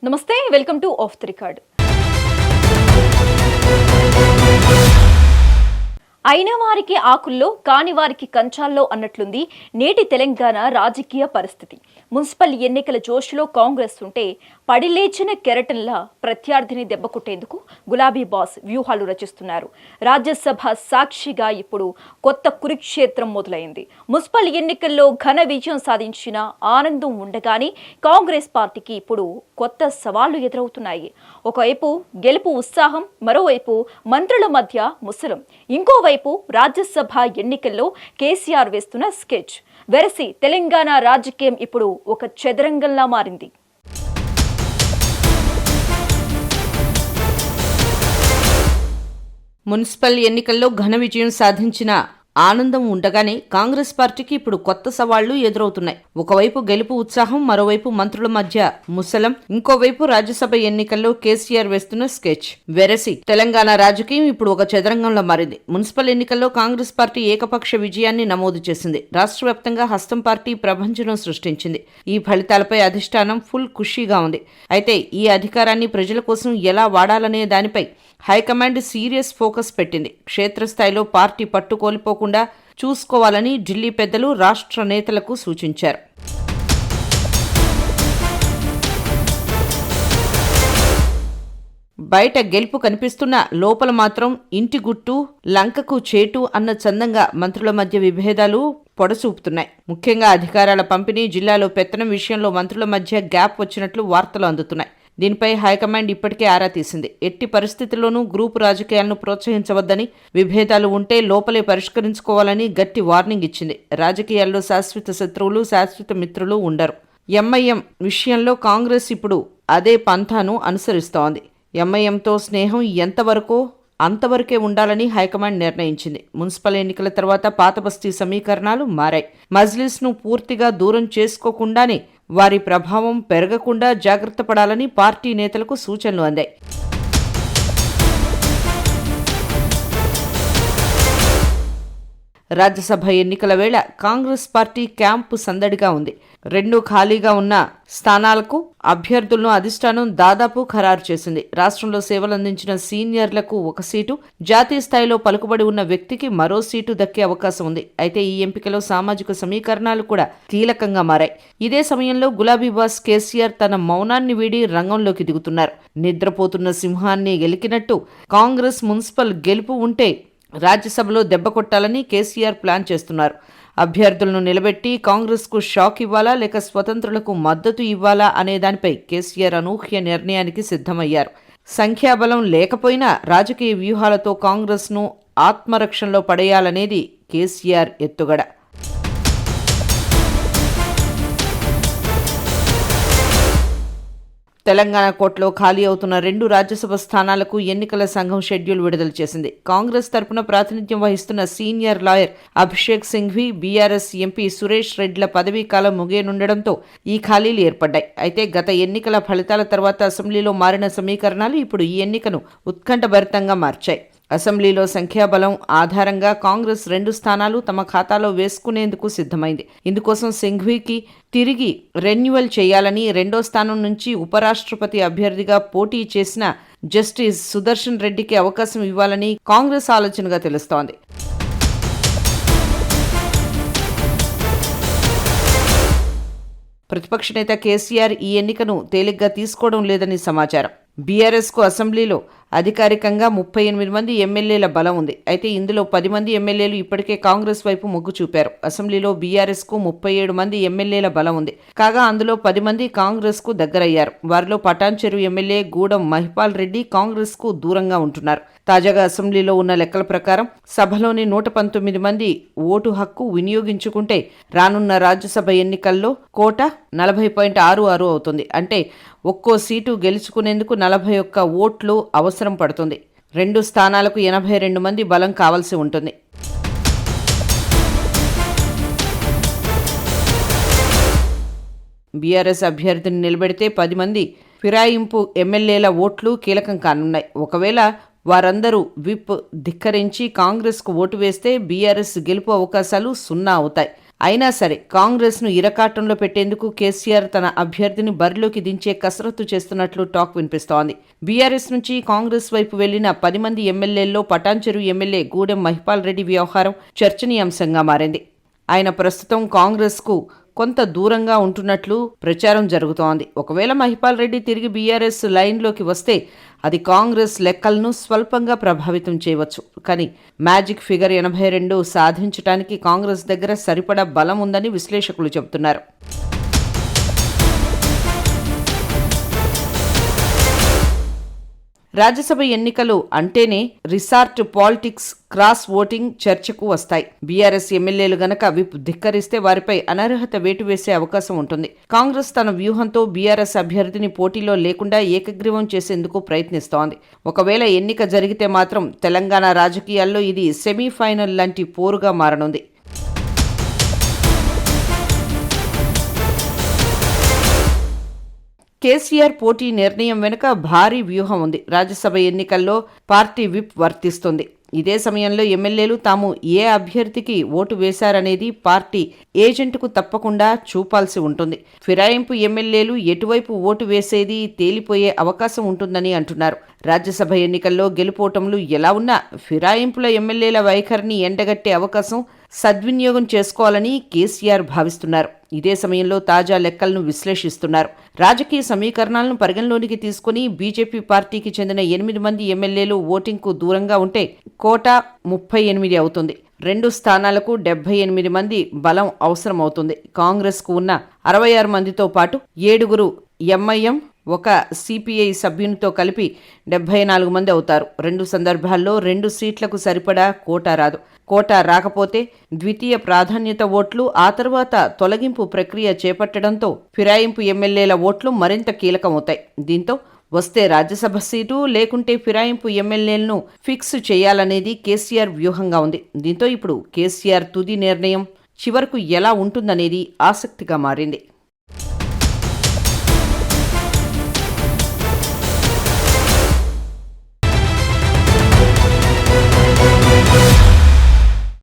నమస్తే, welcome to of the record. అయిన వారికి ఆకుల్లో కాని వారికి కంచాల్లో అన్నట్లుంది నేటి తెలంగాణ రాజకీయ పరిస్థితి. మున్సిపల్ ఎన్నికల జోష్లో కాంగ్రెస్ ఉంటే పడిలేచిన కెరటంలా ప్రత్యర్థిని దెబ్బకొట్టేందుకు గులాబీ బాస్ వ్యూహాలు రచిస్తున్నారు. రాజ్యసభ సాక్షిగా ఇప్పుడు కొత్త కురుక్షేత్రం మొదలైంది. మున్సిపల్ ఎన్నికల్లో ఘన విజయం సాధించిన ఆనందం ఉండగానే కాంగ్రెస్ పార్టీకి ఇప్పుడు కొత్త సవాళ్లు ఎదురవుతున్నాయి. ఒకవైపు గెలుపు ఉత్సాహం, మరోవైపు మంత్రుల మధ్య ముసలం, ఇంకోవైపు రాజ్యసభ ఎన్నికల్లో కేసీఆర్ వేస్తున్న స్కెచ్ వెరసి తెలంగాణ రాజకీయం ఇప్పుడు ఒక చదరంగంలా మారింది. మున్సిపల్ ఎన్నికల్లో ఘన విజయం సాధించిన ఆనందం ఉండగానే కాంగ్రెస్ పార్టీకి ఇప్పుడు కొత్త సవాళ్లు ఎదురవుతున్నాయి. ఒకవైపు గెలుపు ఉత్సాహం, మరోవైపు మంత్రుల మధ్య ముసలం, ఇంకోవైపు రాజ్యసభ ఎన్నికల్లో కేసీఆర్ వేస్తున్న స్కెచ్ వెరసి తెలంగాణ రాజకీయం ఇప్పుడు ఒక చదరంగంలో మారింది. మున్సిపల్ ఎన్నికల్లో కాంగ్రెస్ పార్టీ ఏకపక్ష విజయాన్ని నమోదు చేసింది. రాష్ట్ర వ్యాప్తంగా హస్తం పార్టీ ప్రభంజనం సృష్టించింది. ఈ ఫలితాలపై అధిష్టానం ఫుల్ ఖుషీగా ఉంది. అయితే ఈ అధికారాన్ని ప్రజల కోసం ఎలా వాడాలనే దానిపై హైకమాండ్ సీరియస్ ఫోకస్ పెట్టింది. క్షేత్రస్థాయిలో పార్టీ పట్టుకోల్పోకుండా చూసుకోవాలని ఢిల్లీ పెద్దలు రాష్ట్ర నేతలకు సూచించారు. బయట గెలుపు కనిపిస్తున్న లోపల మాత్రం ఇంటి గుట్టు లంకకు చేటు అన్న చందంగా మంత్రుల మధ్య విభేదాలు పొడసూపుతున్నాయి. ముఖ్యంగా అధికారాల పంపిణీ, జిల్లాలో పెత్తనం విషయంలో మంత్రుల మధ్య గ్యాప్ వచ్చినట్లు వార్తలు అందుతున్నాయి. దీనిపై హైకమాండ్ ఇప్పటికే ఆరా తీసింది. ఎట్టి పరిస్థితుల్లోనూ గ్రూపు రాజకీయాలను ప్రోత్సహించవద్దని, విభేదాలు ఉంటే లోపలే పరిష్కరించుకోవాలని గట్టి వార్నింగ్ ఇచ్చింది. రాజకీయాల్లో శాశ్వత శత్రువులు, శాశ్వత మిత్రులు ఉండరు. ఎంఐఎం విషయంలో కాంగ్రెస్ ఇప్పుడు అదే పంథాను అనుసరిస్తోంది. ఎంఐఎంతో స్నేహం ఎంతవరకో అంతవరకే ఉండాలని హైకమాండ్ నిర్ణయించింది. మున్సిపల్ ఎన్నికల తర్వాత పాత బస్తీ సమీకరణాలు మారాయి. మజ్లిస్ను పూర్తిగా దూరం చేసుకోకుండానే వారి ప్రభావం పెరగకుండా జాగ్రత్త పడాలని పార్టీ నేతలకు సూచనలు అందాయి. రాజ్యసభ ఎన్నికల వేళ కాంగ్రెస్ పార్టీ క్యాంపు సందడిగా ఉంది. 2 ఖాళీగా ఉన్న స్థానాలకు అభ్యర్థులను అధిష్టానం దాదాపు ఖరారు చేసింది. రాష్ట్రంలో సేవలందించిన సీనియర్లకు 1 సీటు, జాతీయ స్థాయిలో పలుకుబడి ఉన్న వ్యక్తికి మరో సీటు దక్కే అవకాశం ఉంది. అయితే ఈ ఎంపికలో సామాజిక సమీకరణాలు కూడా కీలకంగా మారాయి. ఇదే సమయంలో గులాబీ బాస్ కేసీఆర్ తన మౌనాన్ని వీడి రంగంలోకి దిగుతున్నారు. నిద్రపోతున్న సింహాన్ని గెలికినట్టు కాంగ్రెస్ మున్సిపల్ గెలుపు ఉంటే రాజ్యసభలో దెబ్బ కొట్టాలని కేసీఆర్ ప్లాన్ చేస్తున్నారు. అభ్యర్థులను నిలబెట్టి కాంగ్రెస్కు షాక్ ఇవ్వాలా, లేక స్వతంత్రులకు మద్దతు ఇవ్వాలా అనే దానిపై కేసీఆర్ అనూహ్య నిర్ణయానికి సిద్ధమయ్యారు. సంఖ్యాబలం లేకపోయినా రాజకీయ వ్యూహాలతో కాంగ్రెస్ను ఆత్మరక్షణలో పడేయాలనేది కేసీఆర్ ఎత్తుగడ. తెలంగాణ కోర్టులో ఖాళీ అవుతున్న 2 రాజ్యసభ స్థానాలకు ఎన్నికల సంఘం షెడ్యూల్ విడుదల చేసింది. కాంగ్రెస్ తరపున ప్రాతినిధ్యం వహిస్తున్న senior lawyer Abhishek Singhvi, BRS MP Suresh రెడ్డిల పదవీ కాలం ముగియనుండడంతో ఈ ఖాళీలు ఏర్పడ్డాయి. అయితే గత ఎన్నికల ఫలితాల తర్వాత అసెంబ్లీలో మారిన సమీకరణాలు ఇప్పుడు ఈ ఎన్నికను ఉత్కంఠభరితంగా మార్చాయి. అసెంబ్లీలో సంఖ్యాబలం ఆధారంగా కాంగ్రెస్ 2 స్థానాలు తమ ఖాతాలో వేసుకునేందుకు సిద్ధమైంది. ఇందుకోసం సింఘ్వీకి తిరిగి రెన్యువల్ చేయాలని, 2వ స్థానం నుంచి ఉపరాష్ట్రపతి అభ్యర్థిగా పోటీ చేసిన జస్టిస్ సుదర్శన్ రెడ్డికి అవకాశం ఇవ్వాలని కాంగ్రెస్ ఆలోచనగా తెలుస్తోంది. ప్రతిపక్ష నేత కేసీఆర్ ఈ ఎన్నికను తేలిగ్గా తీసుకోవడం లేదని సమాచారం. బీఆర్ఎస్కు అసెంబ్లీలో అధికారికంగా 38 మంది ఎమ్మెల్యేల బలం ఉంది. అయితే ఇందులో 10 మంది ఎమ్మెల్యేలు ఇప్పటికే కాంగ్రెస్ వైపు మొగ్గు చూపారు. అసెంబ్లీలో బీఆర్ఎస్కు 37 మంది ఎమ్మెల్యేల బలం ఉంది. కాగా అందులో 10 మంది కాంగ్రెస్కు దగ్గరయ్యారు. వారిలో పటాన్చెరు ఎమ్మెల్యే గూడెం మహిపాల్ రెడ్డి కాంగ్రెస్కు దూరంగా ఉంటున్నారు. తాజాగా అసెంబ్లీలో ఉన్న లెక్కల ప్రకారం సభలోని 119 మంది ఓటు హక్కు వినియోగించుకుంటే రానున్న రాజ్యసభ ఎన్నికల్లో కోట 40.66 అవుతుంది. అంటే ఒక్కో సీటు గెలుచుకునేందుకు 41 ఓట్లు అవసరం పడుతుంది. 2 స్థానాలకు 82 మంది బలం కావాల్సి ఉంటుంది. బీఆర్ఎస్ అభ్యర్థిని నిలబెడితే 10 మంది ఫిరాయింపు ఎమ్మెల్యేల ఓట్లు కీలకం కానున్నాయి. ఒకవేళ వారందరూ విప్ ధిక్కరించి కాంగ్రెస్కు ఓటు వేస్తే బీఆర్ఎస్ గెలుపు అవకాశాలు 0 అవుతాయి. అయినా సరే కాంగ్రెస్ను ఇరకాటంలో పెట్టేందుకు కేసీఆర్ తన అభ్యర్థిని బరిలోకి దించే కసరత్తు చేస్తున్నట్లు టాక్ వినిపిస్తోంది. బీఆర్ఎస్ నుంచి కాంగ్రెస్ వైపు వెళ్లిన 10 మంది ఎమ్మెల్యేల్లో పటాన్చెరు ఎమ్మెల్యే గూడెం మహిపాల్ రెడ్డి వ్యవహారం చర్చనీయాంశంగా మారింది. ఆయన ప్రస్తుతం కాంగ్రెస్కు కొంత దూరంగా ఉంటున్నట్లు ప్రచారం జరుగుతోంది. ఒకవేళ మహిపాల్ రెడ్డి తిరిగి బీఆర్ఎస్ లైన్లోకి వస్తే అది కాంగ్రెస్ లెక్కలను స్వల్పంగా ప్రభావితం చేయవచ్చు. కానీ మ్యాజిక్ ఫిగర్ 82 సాధించడానికి కాంగ్రెస్ దగ్గర సరిపడా బలం ఉందని విశ్లేషకులు చెబుతున్నారు. రాజ్యసభ ఎన్నికలు అంటేనే రిసార్ట్ పాలిటిక్స్, క్రాస్ ఓటింగ్ చర్చకు వస్తాయి. బీఆర్ఎస్ ఎమ్మెల్యేలు గనక విప్ ధిక్కరిస్తే వారిపై అనర్హత వేటు వేసే అవకాశం ఉంటుంది. కాంగ్రెస్ తన వ్యూహంతో బీఆర్ఎస్ అభ్యర్థిని పోటీలో లేకుండా ఏకగ్రీవం చేసేందుకు ప్రయత్నిస్తోంది. ఒకవేళ ఎన్నిక జరిగితే మాత్రం తెలంగాణ రాజకీయాల్లో ఇది సెమీఫైనల్ లాంటి పోరుగా మారనుంది. కేసీఆర్ పోటీ నిర్ణయం వెనుక భారీ వ్యూహం ఉంది. రాజ్యసభ ఎన్నికల్లో పార్టీ విప్ వర్తిస్తుంది. ఇదే సమయంలో ఎమ్మెల్యేలు తాము ఏ అభ్యర్థికి ఓటు వేశారనేది పార్టీ ఏజెంట్కు తప్పకుండా చూపాల్సి ఉంటుంది. ఫిరాయింపు ఎమ్మెల్యేలు ఎటువైపు ఓటు వేసేది తేలిపోయే అవకాశం ఉంటుందని అంటున్నారు. రాజ్యసభ ఎన్నికల్లో గెలుపోటములు ఎలా ఉన్నా ఫిరాయింపుల ఎమ్మెల్యేల వైఖరిని ఎండగట్టే అవకాశం సద్వినియోగం చేసుకోవాలని కేసీఆర్ భావిస్తున్నారు. ఇదే సమయంలో తాజా లెక్కలను విశ్లేషిస్తున్నారు. రాజకీయ సమీకరణాలను పరిగణలోనికి తీసుకుని బీజేపీ పార్టీకి చెందిన 8 మంది ఎమ్మెల్యేలు ఓటింగ్కు దూరంగా ఉంటే కోటా 38 అవుతుంది. 2 స్థానాలకు 78 మంది బలం అవసరమవుతుంది. కాంగ్రెస్కు ఉన్న 66 మందితో పాటు 7 ఎంఐఎం, 1 సిపిఐ సభ్యునితో కలిపి 74 మంది అవుతారు. 2 సందర్భాల్లో 2 సీట్లకు సరిపడా కోటా రాదు. కోటా రాకపోతే ద్వితీయ ప్రాధాన్యత ఓట్లు, ఆ తర్వాత తొలగింపు ప్రక్రియ చేపట్టడంతో ఫిరాయింపు ఎమ్మెల్యేల ఓట్లు మరింత కీలకమవుతాయి. దీంతో వస్తే రాజ్యసభ సీటు, లేకుంటే ఫిరాయింపు ఎమ్మెల్యేలను ఫిక్స్ చేయాలనేది కేసీఆర్ వ్యూహంగా ఉంది. దీంతో ఇప్పుడు కేసీఆర్ తుది నిర్ణయం చివరకు ఎలా ఉంటుందనేది ఆసక్తిగా మారింది.